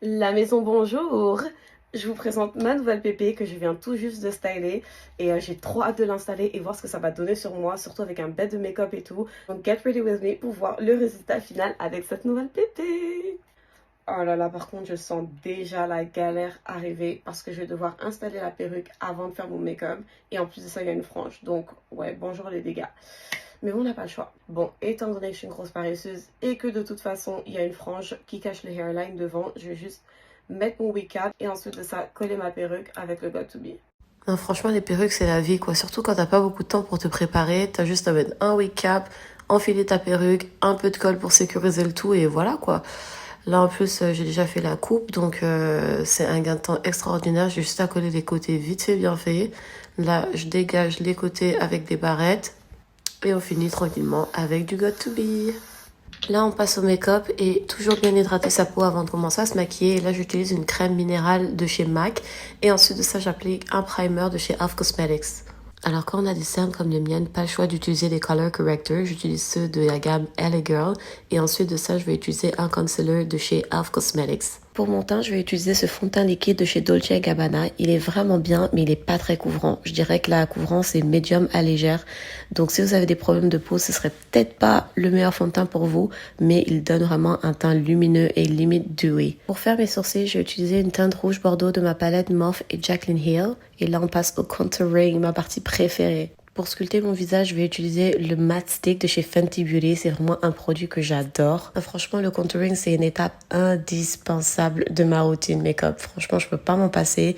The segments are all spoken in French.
La maison, bonjour. Je vous présente ma nouvelle pépé que je viens tout juste de styler et j'ai trop hâte de l'installer et voir ce que ça va donner sur moi, surtout avec un bed de make-up et tout. Donc get ready with me pour voir le résultat final avec cette nouvelle pépé. Oh là là, par contre, je sens déjà la galère arriver parce que je vais devoir installer la perruque avant de faire mon make-up et en plus de ça, il y a une frange. Donc ouais, bonjour les dégâts. Mais bon, on n'a pas le choix. Bon, étant donné que je suis une grosse paresseuse et que de toute façon, il y a une frange qui cache le hairline devant, je vais juste mettre mon wig cap et ensuite de ça, coller ma perruque avec le got to be. Non, franchement, les perruques, c'est la vie, quoi. Surtout quand t'as pas beaucoup de temps pour te préparer. T'as juste à mettre un wig cap, enfiler ta perruque, un peu de colle pour sécuriser le tout et voilà, quoi. Là, en plus, j'ai déjà fait la coupe, donc c'est un gain de temps extraordinaire. J'ai juste à coller les côtés vite fait, bien fait. Là, je dégage les côtés avec des barrettes et on finit tranquillement avec du got to be. Là, on passe au make-up et toujours bien hydrater sa peau avant de commencer à se maquiller. Et là, j'utilise une crème minérale de chez MAC. Et ensuite de ça, j'applique un primer de chez Elf Cosmetics. Alors, quand on a des cernes comme les miennes, pas le choix d'utiliser des color correctors. J'utilise ceux de la gamme LA Girl. Et ensuite de ça, je vais utiliser un concealer de chez Elf Cosmetics. Pour mon teint, je vais utiliser ce fond de teint liquide de chez Dolce Gabbana. Il est vraiment bien, mais il est pas très couvrant. Je dirais que la couvrance est médium à légère. Donc, si vous avez des problèmes de peau, ce serait peut-être pas le meilleur fond de teint pour vous, mais il donne vraiment un teint lumineux et limite dewy. Pour faire mes sourcils, j'ai utilisé une teinte rouge bordeaux de ma palette Morphe et Jaclyn Hill. Et là, on passe au contouring, ma partie préférée. Pour sculpter mon visage, je vais utiliser le matte stick de chez Fenty Beauty. C'est vraiment un produit que j'adore. Franchement, le contouring, c'est une étape indispensable de ma routine make-up. Franchement, je peux pas m'en passer.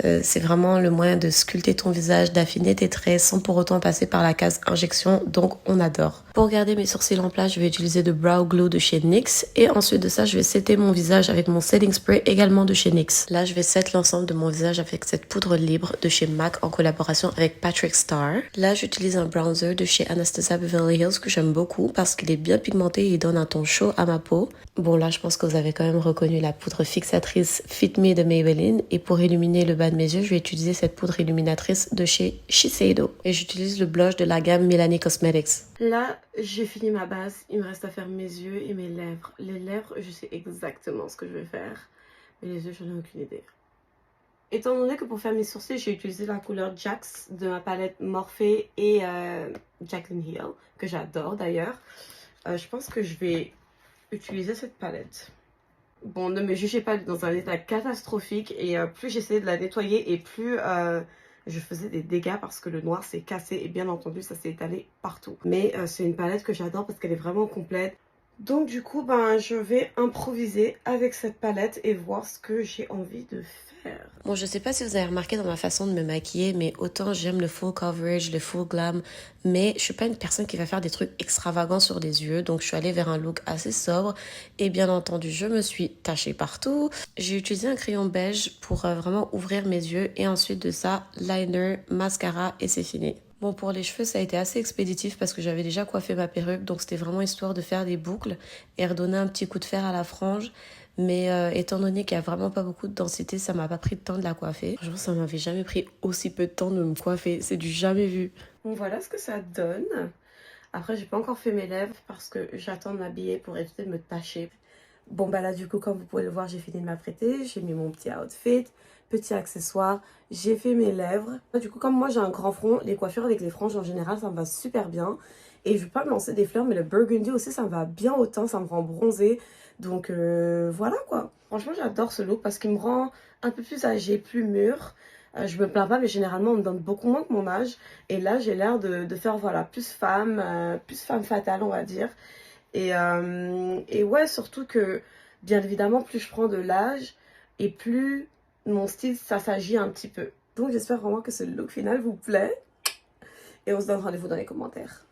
C'est vraiment le moyen de sculpter ton visage, d'affiner tes traits sans pour autant passer par la case injection. Donc, on adore. Pour garder mes sourcils en place, je vais utiliser de Brow Glue de chez NYX. Et ensuite de ça, je vais setter mon visage avec mon setting spray également de chez NYX. Là, je vais set l'ensemble de mon visage avec cette poudre libre de chez MAC en collaboration avec Patrick Starr. Là, j'utilise un bronzer de chez Anastasia Beverly Hills que j'aime beaucoup parce qu'il est bien pigmenté et il donne un ton chaud à ma peau. Bon, là, je pense que vous avez quand même reconnu la poudre fixatrice Fit Me de Maybelline. Et pour illuminer le bas de mes yeux, je vais utiliser cette poudre illuminatrice de chez Shiseido. Et j'utilise le blush de la gamme Milani Cosmetics. Là, j'ai fini ma base. Il me reste à faire mes yeux et mes lèvres. Les lèvres, je sais exactement ce que je vais faire. Mais les yeux, j'en ai aucune idée. Étant donné que pour faire mes sourcils, j'ai utilisé la couleur Jax de ma palette Morphe et Jaclyn Hill, que j'adore d'ailleurs. Je pense que je vais utiliser cette palette. Bon, ne me jugez pas dans un état catastrophique et plus j'essayais de la nettoyer et plus je faisais des dégâts parce que le noir s'est cassé et bien entendu ça s'est étalé partout. Mais c'est une palette que j'adore parce qu'elle est vraiment complète. Donc du coup, ben, je vais improviser avec cette palette et voir ce que j'ai envie de faire. Bon, je sais pas si vous avez remarqué dans ma façon de me maquiller, mais autant j'aime le full coverage, le full glam, mais je suis pas une personne qui va faire des trucs extravagants sur les yeux, donc je suis allée vers un look assez sobre et bien entendu, je me suis tachée partout. J'ai utilisé un crayon beige pour vraiment ouvrir mes yeux et ensuite de ça, liner, mascara et c'est fini. Bon, pour les cheveux, ça a été assez expéditif parce que j'avais déjà coiffé ma perruque, donc c'était vraiment histoire de faire des boucles et redonner un petit coup de fer à la frange. Mais étant donné qu'il n'y a vraiment pas beaucoup de densité, ça m'a pas pris de temps de la coiffer. Franchement, ça m'avait jamais pris aussi peu de temps de me coiffer. C'est du jamais vu. Bon, voilà ce que ça donne. Après, j'ai pas encore fait mes lèvres parce que j'attends de m'habiller pour éviter de me tacher. Bon, bah là, du coup, comme vous pouvez le voir, j'ai fini de m'apprêter. J'ai mis mon petit outfit, petit accessoire. J'ai fait mes lèvres. Du coup, comme moi, j'ai un grand front, les coiffures avec les franges, en général, ça me va super bien. Et je vais pas me lancer des fleurs, mais le burgundy aussi, ça me va bien au teint. Ça me rend bronzée. Donc, voilà, quoi. Franchement, j'adore ce look parce qu'il me rend un peu plus âgée, plus mûre. Je me plains pas, mais généralement, on me donne beaucoup moins que mon âge. Et là, j'ai l'air de faire, voilà, plus femme fatale, on va dire. Et ouais, surtout que, bien évidemment, plus je prends de l'âge et plus mon style, ça s'agit un petit peu. Donc, j'espère vraiment que ce look final vous plaît. Et on se donne rendez-vous dans les commentaires.